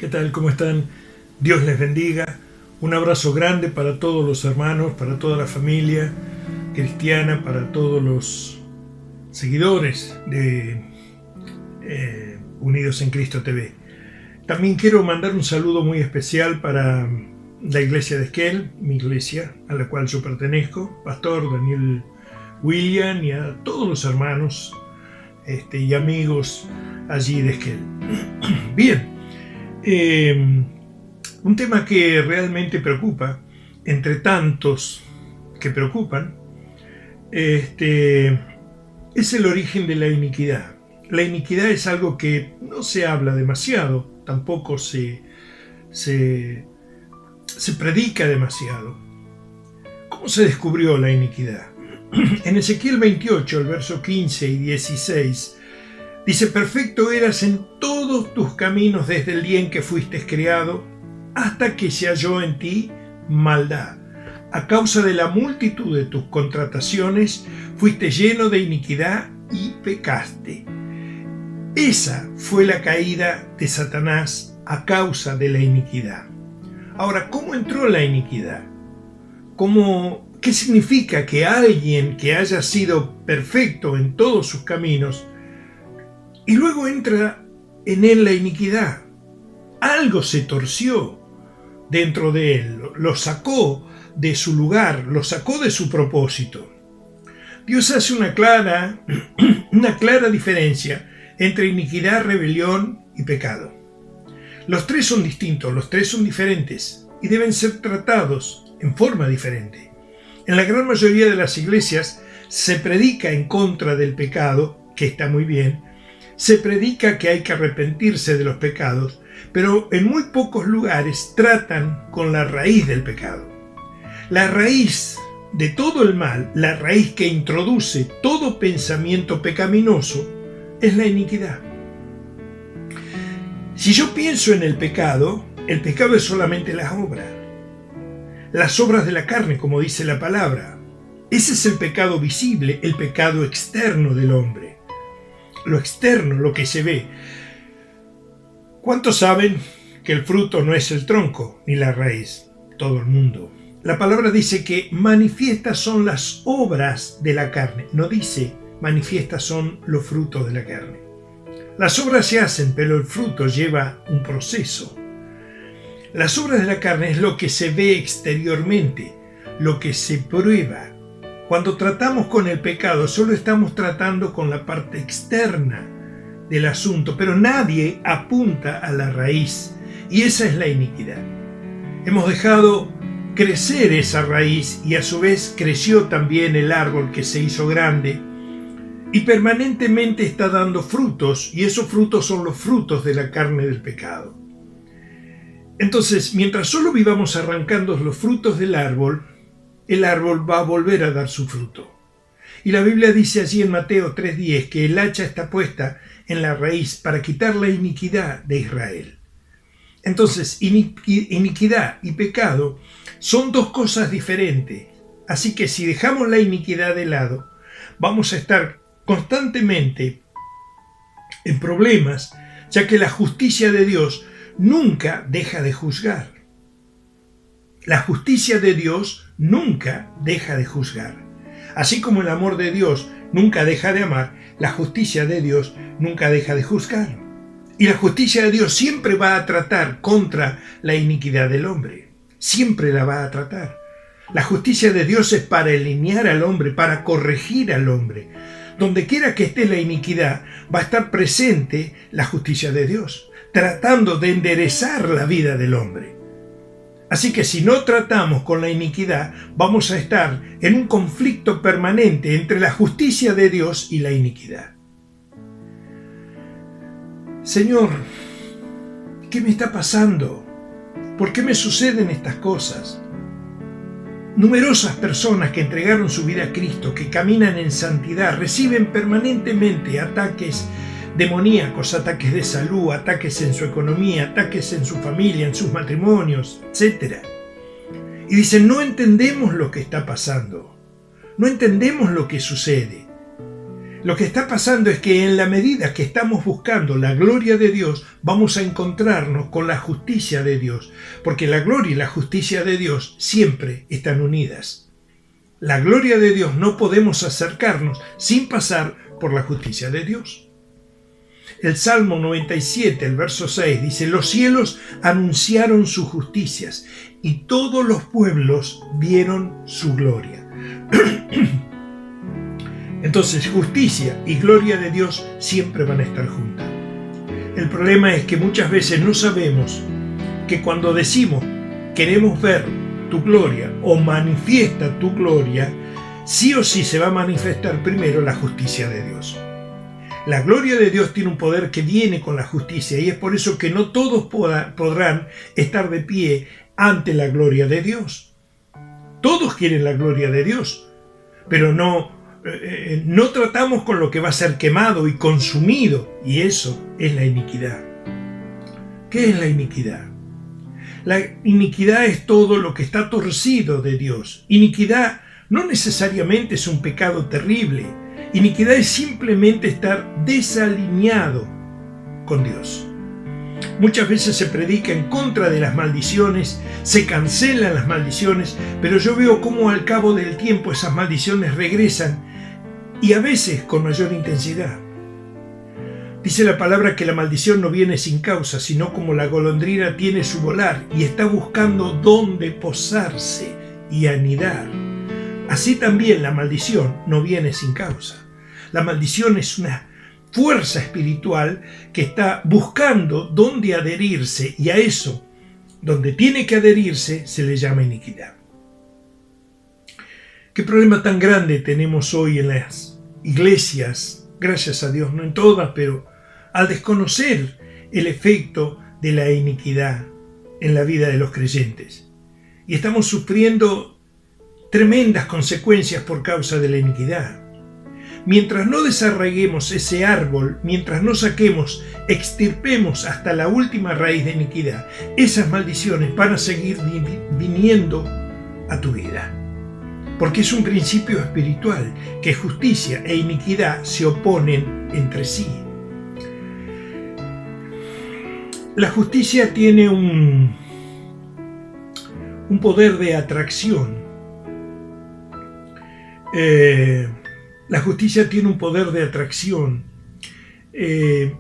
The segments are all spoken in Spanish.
¿Qué tal? ¿Cómo están? Dios les bendiga. Un abrazo grande para todos los hermanos, para toda la familia cristiana, para todos los seguidores de Unidos en Cristo TV. También quiero mandar un saludo muy especial para la iglesia de Esquel, mi iglesia, a la cual yo pertenezco, Pastor Daniel William, y a todos los hermanos y amigos allí de Esquel. Bien, un tema que realmente preocupa, entre tantos que preocupan, es el origen de la iniquidad. La iniquidad es algo que no se habla demasiado, tampoco se predica demasiado. ¿Cómo se descubrió la iniquidad? En Ezequiel 28, el verso 15 y 16, dice: perfecto eras en todos tus caminos desde el día en que fuiste creado, hasta que se halló en ti maldad. A causa de la multitud de tus contrataciones, fuiste lleno de iniquidad y pecaste. Esa fue la caída de Satanás a causa de la iniquidad. Ahora, ¿cómo entró la iniquidad? ¿Qué significa que alguien que haya sido perfecto en todos sus caminos y luego entra en él la iniquidad? Algo se torció dentro de él, lo sacó de su lugar, lo sacó de su propósito. Dios hace una clara diferencia entre iniquidad, rebelión y pecado. Los tres son distintos, los tres son diferentes y deben ser tratados en forma diferente. En la gran mayoría de las iglesias se predica en contra del pecado, que está muy bien, se predica que hay que arrepentirse de los pecados, pero en muy pocos lugares tratan con la raíz del pecado. La raíz de todo el mal, la raíz que introduce todo pensamiento pecaminoso, es la iniquidad. Si yo pienso en el pecado es solamente las obras de la carne, como dice la palabra. Ese es el pecado visible, el pecado externo del hombre. Lo externo, lo que se ve. ¿Cuántos saben que el fruto no es el tronco ni la raíz? Todo el mundo. La palabra dice que manifiestas son las obras de la carne. No dice manifiestas son los frutos de la carne. Las obras se hacen, pero el fruto lleva un proceso. Las obras de la carne es lo que se ve exteriormente, lo que se prueba. Cuando tratamos con el pecado, solo estamos tratando con la parte externa del asunto, pero nadie apunta a la raíz, y esa es la iniquidad. Hemos dejado crecer esa raíz y a su vez creció también el árbol que se hizo grande y permanentemente está dando frutos, y esos frutos son los frutos de la carne del pecado. Entonces, mientras solo vivamos arrancando los frutos del árbol, el árbol va a volver a dar su fruto. Y la Biblia dice allí en Mateo 3:10 que el hacha está puesta en la raíz para quitar la iniquidad de Israel. Entonces, iniquidad y pecado son dos cosas diferentes. Así que si dejamos la iniquidad de lado, vamos a estar constantemente en problemas, ya que la justicia de Dios nunca deja de juzgar. La justicia de Dios nunca deja de juzgar. Así como el amor de Dios nunca deja de amar, la justicia de Dios nunca deja de juzgar. Y la justicia de Dios siempre va a tratar contra la iniquidad del hombre. Siempre la va a tratar. La justicia de Dios es para alinear al hombre, para corregir al hombre. Donde quiera que esté la iniquidad, va a estar presente la justicia de Dios, tratando de enderezar la vida del hombre. Así que si no tratamos con la iniquidad, vamos a estar en un conflicto permanente entre la justicia de Dios y la iniquidad. Señor, ¿qué me está pasando? ¿Por qué me suceden estas cosas? Numerosas personas que entregaron su vida a Cristo, que caminan en santidad, reciben permanentemente ataques demoníacos, ataques de salud, ataques en su economía, ataques en su familia, en sus matrimonios, etc. Y dicen: no entendemos lo que está pasando, no entendemos lo que sucede. Lo que está pasando es que en la medida que estamos buscando la gloria de Dios, vamos a encontrarnos con la justicia de Dios, porque la gloria y la justicia de Dios siempre están unidas. La gloria de Dios no podemos acercarnos sin pasar por la justicia de Dios. El Salmo 97, el verso 6, dice: los cielos anunciaron sus justicias y todos los pueblos vieron su gloria. Entonces, justicia y gloria de Dios siempre van a estar juntas. El problema es que muchas veces no sabemos que cuando decimos queremos ver tu gloria o manifiesta tu gloria, sí o sí se va a manifestar primero la justicia de Dios. La gloria de Dios tiene un poder que viene con la justicia, y es por eso que no todos podrán estar de pie ante la gloria de Dios. Todos quieren la gloria de Dios, pero no tratamos con lo que va a ser quemado y consumido, y eso es la iniquidad. ¿Qué es la iniquidad? La iniquidad es todo lo que está torcido de Dios. Iniquidad no necesariamente es un pecado terrible. Iniquidad es simplemente estar desalineado con Dios. Muchas veces se predica en contra de las maldiciones, se cancelan las maldiciones, pero yo veo cómo al cabo del tiempo esas maldiciones regresan, y a veces con mayor intensidad. Dice la palabra que la maldición no viene sin causa, sino como la golondrina tiene su volar y está buscando dónde posarse y anidar. Así también la maldición no viene sin causa. La maldición es una fuerza espiritual que está buscando dónde adherirse, y a eso, donde tiene que adherirse, se le llama iniquidad. ¿Qué problema tan grande tenemos hoy en las iglesias? Gracias a Dios, no en todas, pero al desconocer el efecto de la iniquidad en la vida de los creyentes. Y estamos sufriendo tremendas consecuencias por causa de la iniquidad. Mientras no desarraiguemos ese árbol, mientras no saquemos, extirpemos hasta la última raíz de iniquidad, esas maldiciones van a seguir viniendo a tu vida. Porque es un principio espiritual, que justicia e iniquidad se oponen entre sí. La justicia tiene un poder de atracción. La justicia tiene un poder de atracción. Es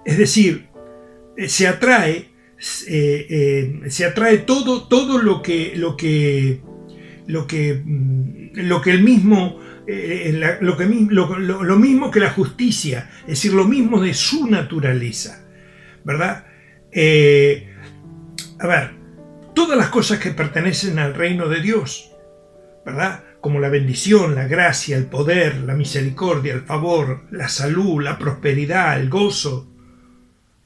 decir, se atrae todo lo mismo que la justicia, es decir, lo mismo de su naturaleza, ¿verdad? Todas las cosas que pertenecen al reino de Dios, ¿verdad? Como la bendición, la gracia, el poder, la misericordia, el favor, la salud, la prosperidad, el gozo.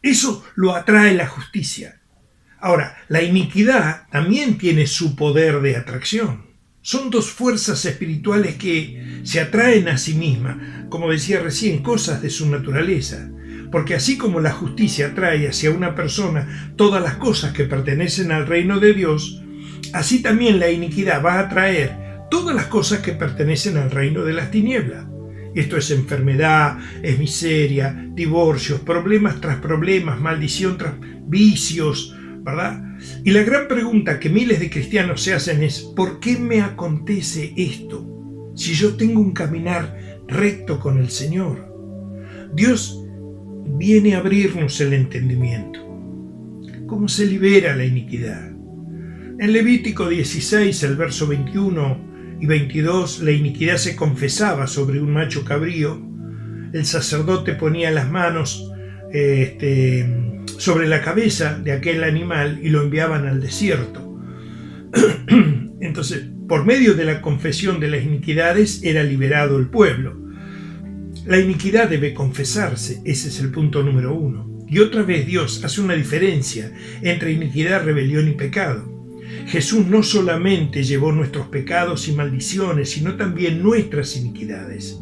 Eso lo atrae la justicia. Ahora, la iniquidad también tiene su poder de atracción. Son dos fuerzas espirituales que se atraen a sí mismas, como decía recién, cosas de su naturaleza. Porque así como la justicia atrae hacia una persona todas las cosas que pertenecen al reino de Dios, así también la iniquidad va a atraer todas las cosas que pertenecen al reino de las tinieblas. Esto es enfermedad, es miseria, divorcios, problemas tras problemas, maldición tras vicios, ¿verdad? Y la gran pregunta que miles de cristianos se hacen es: ¿por qué me acontece esto si yo tengo un caminar recto con el Señor? Dios viene a abrirnos el entendimiento. ¿Cómo se libera la iniquidad? En Levítico 16, el verso 21 y 22, la iniquidad se confesaba sobre un macho cabrío. El sacerdote ponía las manos sobre la cabeza de aquel animal y lo enviaban al desierto. Entonces, por medio de la confesión de las iniquidades era liberado el pueblo. La iniquidad debe confesarse, ese es el punto número 1. Y otra vez Dios hace una diferencia entre iniquidad, rebelión y pecado. Jesús no solamente llevó nuestros pecados y maldiciones, sino también nuestras iniquidades.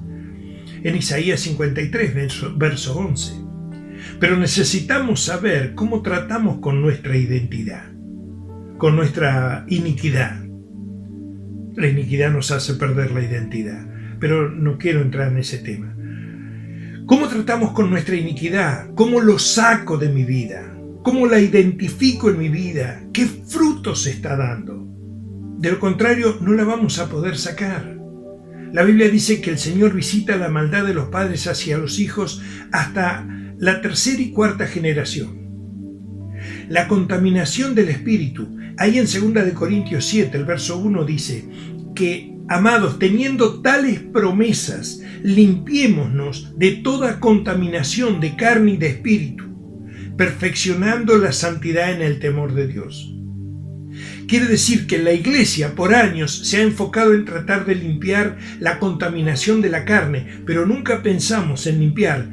En Isaías 53, verso 11. Pero necesitamos saber cómo tratamos con nuestra identidad, con nuestra iniquidad. La iniquidad nos hace perder la identidad. pero no quiero entrar en ese tema. ¿Cómo tratamos con nuestra iniquidad? ¿Cómo lo saco de mi vida? ¿Cómo la identifico en mi vida? ¿Qué frutos está dando? De lo contrario, no la vamos a poder sacar. La Biblia dice que el Señor visita la maldad de los padres hacia los hijos hasta la tercera y cuarta generación. La contaminación del espíritu. Ahí en 2 Corintios 7, el verso 1 dice que, amados, teniendo tales promesas, limpiémonos de toda contaminación de carne y de espíritu, perfeccionando la santidad en el temor de Dios. Quiere decir que la Iglesia por años se ha enfocado en tratar de limpiar la contaminación de la carne, pero nunca pensamos en limpiar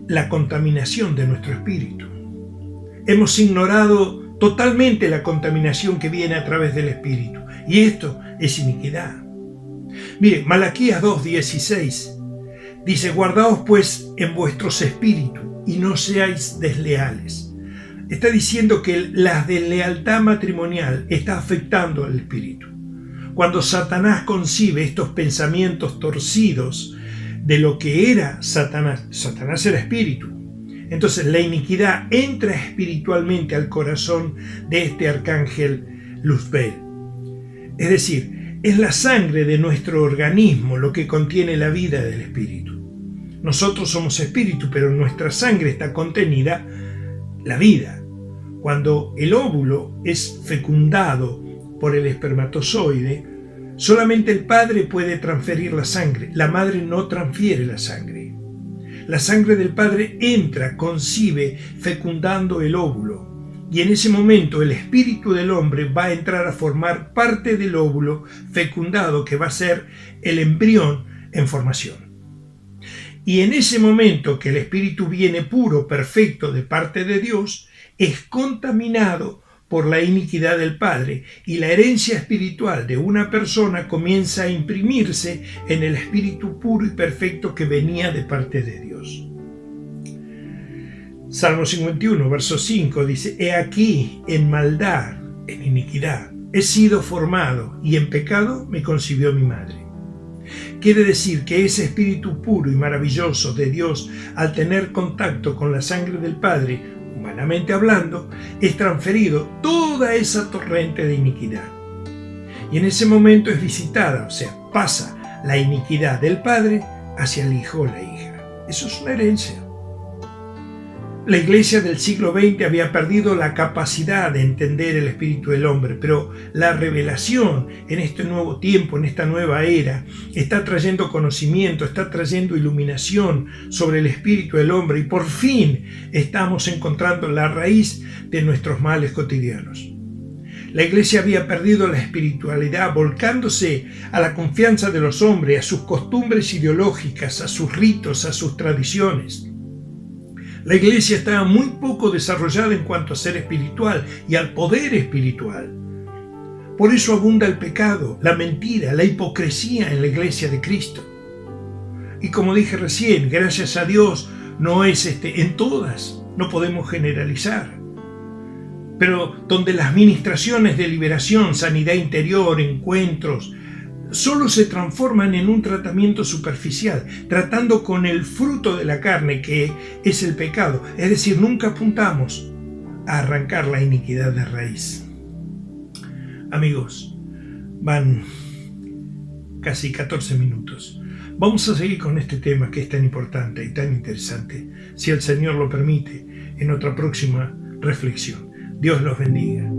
la contaminación de nuestro espíritu. Hemos ignorado totalmente la contaminación que viene a través del espíritu, y esto es iniquidad. Mire, Malaquías 2:16 dice: guardaos pues en vuestros espíritus y no seáis desleales. Está diciendo que la deslealtad matrimonial está afectando al espíritu. Cuando Satanás concibe estos pensamientos torcidos de lo que era Satanás era espíritu. Entonces la iniquidad entra espiritualmente al corazón de este arcángel Luzbel. Es decir, es la sangre de nuestro organismo lo que contiene la vida del espíritu. Nosotros somos espíritu, pero en nuestra sangre está contenida la vida. Cuando el óvulo es fecundado por el espermatozoide, solamente el padre puede transferir la sangre. La madre no transfiere la sangre. La sangre del padre entra, concibe, fecundando el óvulo. Y en ese momento el espíritu del hombre va a entrar a formar parte del óvulo fecundado, que va a ser el embrión en formación. Y en ese momento que el espíritu viene puro, perfecto, de parte de Dios, es contaminado por la iniquidad del padre, y la herencia espiritual de una persona comienza a imprimirse en el espíritu puro y perfecto que venía de parte de Dios. Salmo 51, verso 5 dice: he aquí, en maldad, en iniquidad, he sido formado, y en pecado me concibió mi madre. Quiere decir que ese espíritu puro y maravilloso de Dios, al tener contacto con la sangre del Padre, humanamente hablando, es transferido toda esa torrente de iniquidad. Y en ese momento es visitada, o sea, pasa la iniquidad del Padre hacia el Hijo o la hija. Eso es una herencia. La iglesia del siglo XX había perdido la capacidad de entender el espíritu del hombre, pero la revelación en este nuevo tiempo, en esta nueva era, está trayendo conocimiento, está trayendo iluminación sobre el espíritu del hombre, y por fin estamos encontrando la raíz de nuestros males cotidianos. La iglesia había perdido la espiritualidad, volcándose a la confianza de los hombres, a sus costumbres ideológicas, a sus ritos, a sus tradiciones. La iglesia estaba muy poco desarrollada en cuanto a ser espiritual y al poder espiritual. Por eso abunda el pecado, la mentira, la hipocresía en la iglesia de Cristo. Y como dije recién, gracias a Dios, no es en todas, no podemos generalizar. Pero donde las ministraciones de liberación, sanidad interior, encuentros, solo se transforman en un tratamiento superficial, tratando con el fruto de la carne, que es el pecado. Es decir, nunca apuntamos a arrancar la iniquidad de raíz. Amigos, van casi 14 minutos. Vamos a seguir con este tema que es tan importante y tan interesante, si el Señor lo permite, en otra próxima reflexión. Dios los bendiga.